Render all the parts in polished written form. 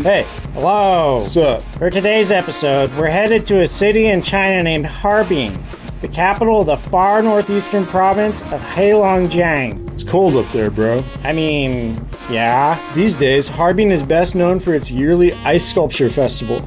Hey, hello. What's up? For today's episode, we're headed to a city in China named Harbin, the capital of the far northeastern province of Heilongjiang. It's cold up there, bro. I mean, yeah. These days, Harbin is best known for its yearly ice sculpture festival,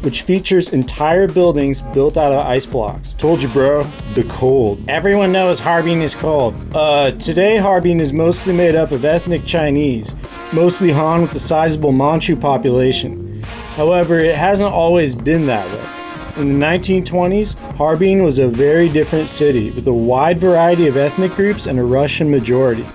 which features entire buildings built out of ice blocks. Told you, bro, the cold. Everyone knows Harbin is cold. Today Harbin is mostly made up of ethnic Chinese, mostly Han with a sizable Manchu population. However, it hasn't always been that way. In the 1920s, Harbin was a very different city with a wide variety of ethnic groups and a Russian majority.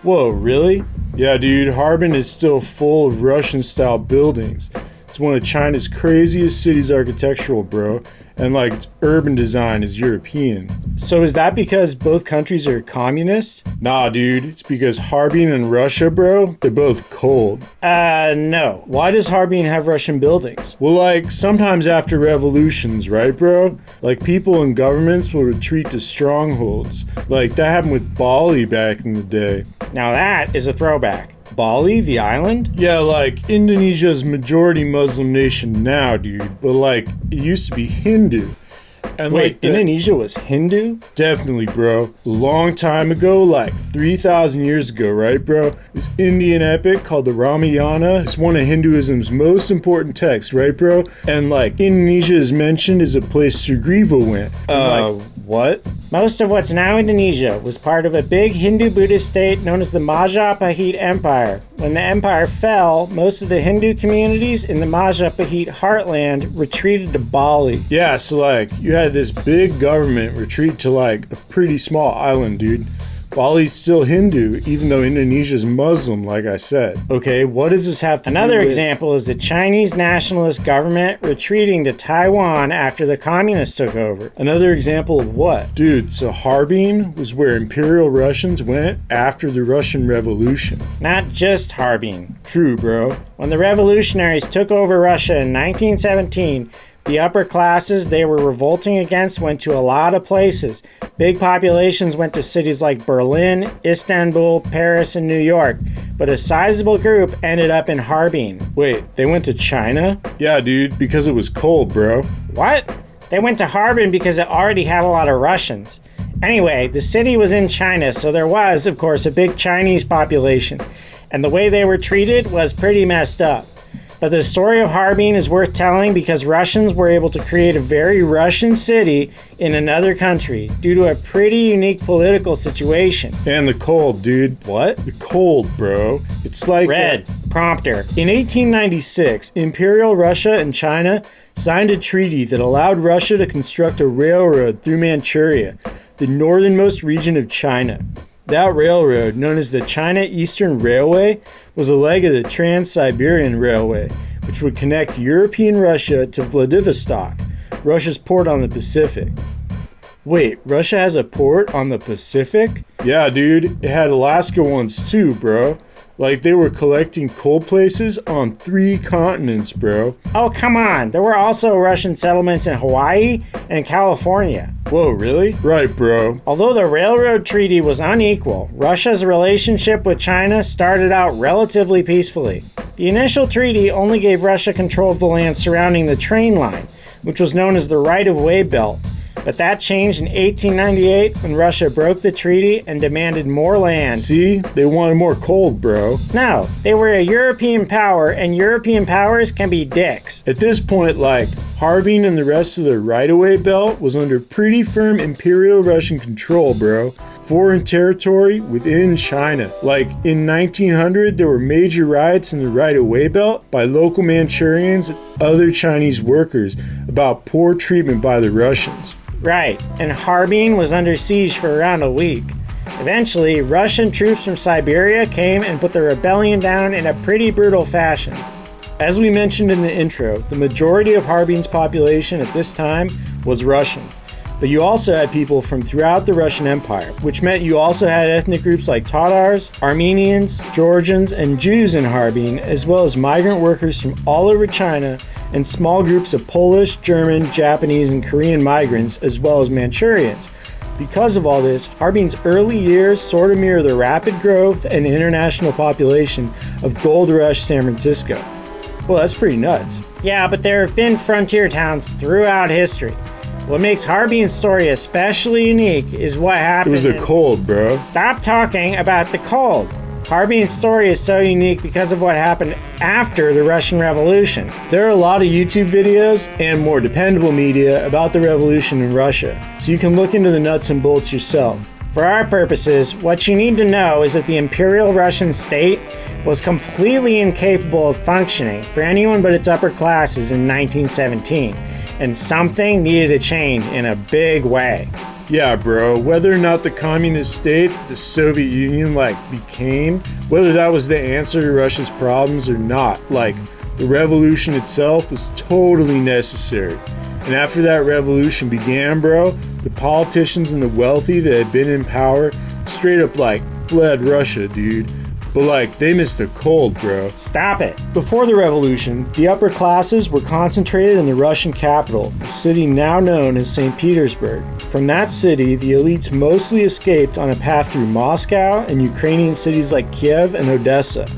Whoa, really? Yeah, dude, Harbin is still full of Russian-style buildings. It's one of China's craziest cities architectural, bro, and its urban design is European. So is that because both countries are communist? Nah, dude, it's because Harbin and Russia, bro, they're both cold. No. Why does Harbin have Russian buildings? Well, sometimes after revolutions, right, bro? People and governments will retreat to strongholds. That happened with Bali back in the day. Now that is a throwback. Bali, the island? Yeah, Indonesia's majority Muslim nation now, dude. But it used to be Hindu. And Wait, Indonesia was Hindu? Definitely, bro. A long time ago, 3,000 years ago, right, bro? This Indian epic called the Ramayana is one of Hinduism's most important texts, right, bro? And Indonesia is mentioned as a place Sugriva went. What? Most of what's now Indonesia was part of a big Hindu-Buddhist state known as the Majapahit Empire. When the empire fell, most of the Hindu communities in the Majapahit heartland retreated to Bali. Yeah, so you had this big government retreat to a pretty small island, dude. Bali's still Hindu, even though Indonesia's Muslim, like I said. Okay, what does this have to do with... Another example is the Chinese nationalist government retreating to Taiwan after the communists took over. Another example of what? Dude, so Harbin was where Imperial Russians went after the Russian Revolution. Not just Harbin. True, bro. When the revolutionaries took over Russia in 1917, the upper classes they were revolting against went to a lot of places. Big populations went to cities like Berlin, Istanbul, Paris, and New York. But a sizable group ended up in Harbin. Wait, they went to China? Yeah, dude, because it was cold, bro. What? They went to Harbin because it already had a lot of Russians. Anyway, the city was in China, so there was, of course, a big Chinese population. And the way they were treated was pretty messed up. But the story of Harbin is worth telling because Russians were able to create a very Russian city in another country due to a pretty unique political situation. And the cold, dude. What? The cold, bro. It's Red. Prompter. In 1896, Imperial Russia and China signed a treaty that allowed Russia to construct a railroad through Manchuria, the northernmost region of China. That railroad, known as the China Eastern Railway, was a leg of the Trans-Siberian Railway, which would connect European Russia to Vladivostok, Russia's port on the Pacific. Wait, Russia has a port on the Pacific? Yeah, dude, it had Alaska once too, bro. They were collecting coal places on 3 continents, bro. Oh, come on. There were also Russian settlements in Hawaii and California. Whoa, really? Right, bro. Although the railroad treaty was unequal, Russia's relationship with China started out relatively peacefully. The initial treaty only gave Russia control of the land surrounding the train line, which was known as the right-of-way belt. But that changed in 1898 when Russia broke the treaty and demanded more land. See? They wanted more coal, bro. No, they were a European power, and European powers can be dicks. At this point, Harbin and the rest of the right-of-way belt was under pretty firm Imperial Russian control, bro. Foreign territory within China. In 1900, there were major riots in the right-of-way belt by local Manchurians and other Chinese workers about poor treatment by the Russians. Right, and Harbin was under siege for around a week. Eventually, Russian troops from Siberia came and put the rebellion down in a pretty brutal fashion. As we mentioned in the intro, the majority of Harbin's population at this time was Russian. But you also had people from throughout the Russian Empire, which meant you also had ethnic groups like Tatars, Armenians, Georgians, and Jews in Harbin, as well as migrant workers from all over China and small groups of Polish, German, Japanese, and Korean migrants, as well as Manchurians. Because of all this, Harbin's early years sort of mirror the rapid growth and international population of Gold Rush San Francisco. Well, that's pretty nuts. Yeah, but there have been frontier towns throughout history. What makes Harbin's story especially unique is what It happened. was a cold, bro. Stop talking about the cold. Harbin's story is so unique because of what happened after the Russian Revolution. There are a lot of YouTube videos and more dependable media about the revolution in Russia, so you can look into the nuts and bolts yourself. For our purposes, what you need to know is that the Imperial Russian state was completely incapable of functioning for anyone but its upper classes in 1917, and something needed to change in a big way. Yeah, bro, whether or not the communist state, the Soviet Union, became, whether that was the answer to Russia's problems or not, the revolution itself was totally necessary. And after that revolution began, bro, the politicians and the wealthy that had been in power straight up fled Russia, dude. But they missed the cold, bro. Stop it. Before the revolution, the upper classes were concentrated in the Russian capital, the city now known as St. Petersburg. From that city, the elites mostly escaped on a path through Moscow and Ukrainian cities like Kiev and Odessa,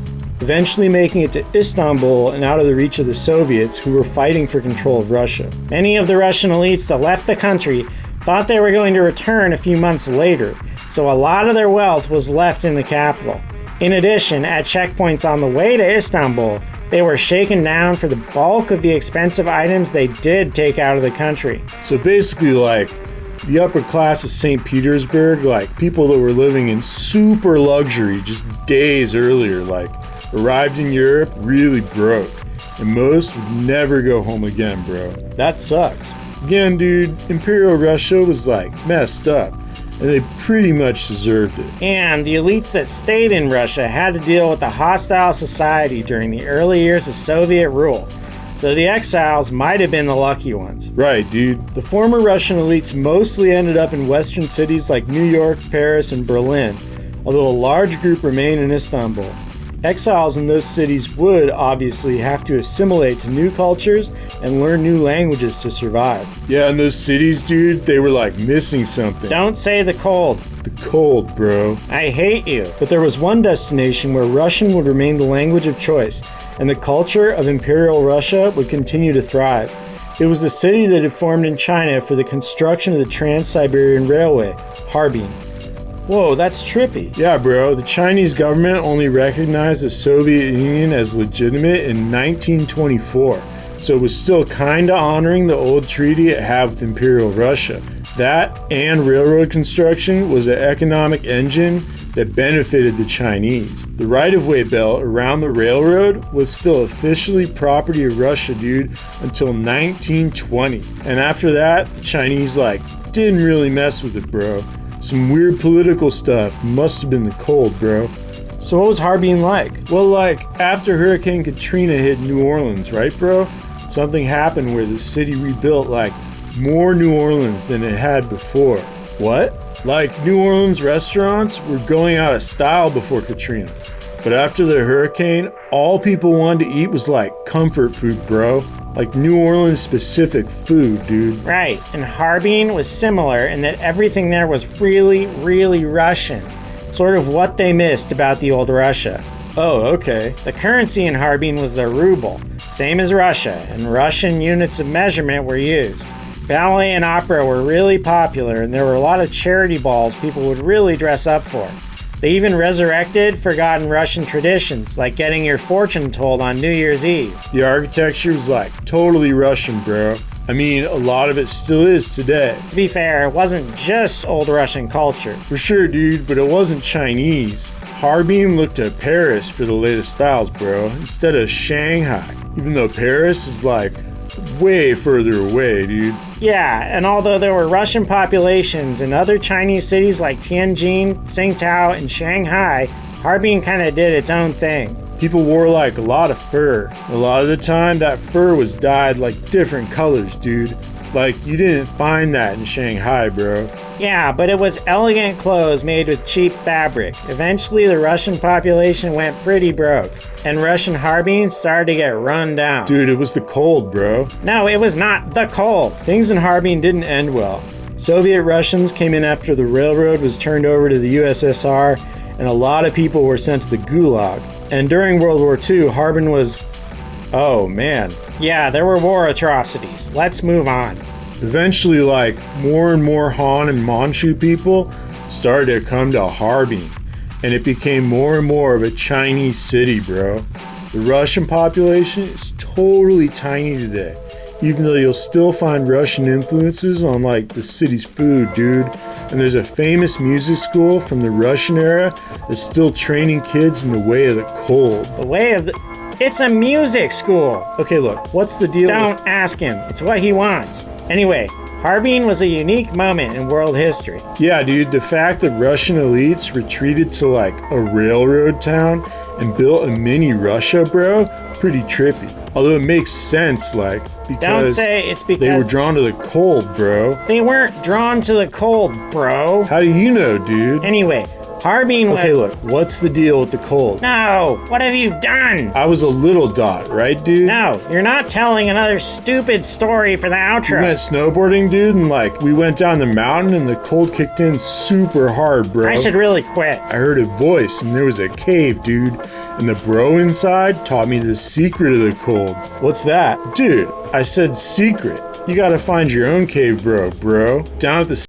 eventually making it to Istanbul and out of the reach of the Soviets, who were fighting for control of Russia. Many of the Russian elites that left the country thought they were going to return a few months later, so a lot of their wealth was left in the capital. In addition, at checkpoints on the way to Istanbul, they were shaken down for the bulk of the expensive items they did take out of the country. So basically, the upper class of St. Petersburg, people that were living in super luxury just days earlier, arrived in Europe really broke. And most would never go home again, bro. That sucks. Again, dude, Imperial Russia was messed up. And they pretty much deserved it. And the elites that stayed in Russia had to deal with the hostile society during the early years of Soviet rule. So the exiles might have been the lucky ones. Right, dude. The former Russian elites mostly ended up in western cities like New York, Paris, and Berlin, although a large group remained in Istanbul. Exiles in those cities would obviously have to assimilate to new cultures and learn new languages to survive. Yeah, in those cities, dude, they were missing something. Don't say the cold. The cold, bro. I hate you. But there was one destination where Russian would remain the language of choice, and the culture of Imperial Russia would continue to thrive. It was the city that had formed in China for the construction of the Trans-Siberian Railway, Harbin. Whoa, that's trippy. Yeah, bro. The Chinese government only recognized the Soviet Union as legitimate in 1924, so it was still kinda honoring the old treaty it had with Imperial Russia. That and railroad construction was an economic engine that benefited the Chinese. The right-of-way belt around the railroad was still officially property of Russia, dude, until 1920. And after that, the Chinese, didn't really mess with it, bro. Some weird political stuff must have been the cold, bro. So what was Harbin like? Well, after Hurricane Katrina hit New Orleans, right, bro? Something happened where the city rebuilt, more New Orleans than it had before. What? New Orleans restaurants were going out of style before Katrina. But after the hurricane, all people wanted to eat was comfort food, bro. New Orleans specific food, dude. Right, and Harbin was similar in that everything there was really, really Russian. Sort of what they missed about the old Russia. Oh, okay. The currency in Harbin was the ruble, same as Russia, and Russian units of measurement were used. Ballet and opera were really popular, and there were a lot of charity balls people would really dress up for. They even resurrected forgotten Russian traditions, like getting your fortune told on New Year's Eve. The architecture was totally Russian, bro. I mean, a lot of it still is today. To be fair, it wasn't just old Russian culture. For sure, dude, but it wasn't Chinese. Harbin looked to Paris for the latest styles, bro, instead of Shanghai. Even though Paris is way further away, dude. Yeah, and although there were Russian populations in other Chinese cities like Tianjin, Tsingtao, and Shanghai, Harbin kind of did its own thing. People wore a lot of fur. A lot of the time that fur was dyed different colors, dude. You didn't find that in Shanghai, bro. Yeah, but it was elegant clothes made with cheap fabric. Eventually, the Russian population went pretty broke, and Russian Harbin started to get run down. Dude, it was the cold, bro. No, it was not the cold. Things in Harbin didn't end well. Soviet Russians came in after the railroad was turned over to the USSR, and a lot of people were sent to the Gulag. And during World War II, Harbin was Oh man. Yeah, there were war atrocities. Let's move on. Eventually, like, more and more Han and Manchu people started to come to Harbin, and it became more and more of a Chinese city, bro. The Russian population is totally tiny today, even though you'll still find Russian influences on, like, the city's food, dude. And there's a famous music school from the Russian era that's still training kids in the way of the cold. The way of the... It's a music school. Okay, look, what's the deal? Don't ask him. It's what he wants. Anyway, Harbin was a unique moment in world history. Yeah, dude, the fact that Russian elites retreated to, like, a railroad town and built a mini Russia, bro, pretty trippy. Although it makes sense, like, because Don't say it's because they were drawn to the cold, bro. They weren't drawn to the cold, bro. How do you know, dude? Anyway, Harbin was... Okay, look, what's the deal with the cold? No, what have you done? I was a little dot, right, dude? No, you're not telling another stupid story for the outro. We went snowboarding, dude, and, like, we went down the mountain and the cold kicked in super hard, bro. I should really quit. I heard a voice and there was a cave, dude. And the bro inside taught me the secret of the cold. What's that? Dude, I said secret. You gotta find your own cave, bro. Down at the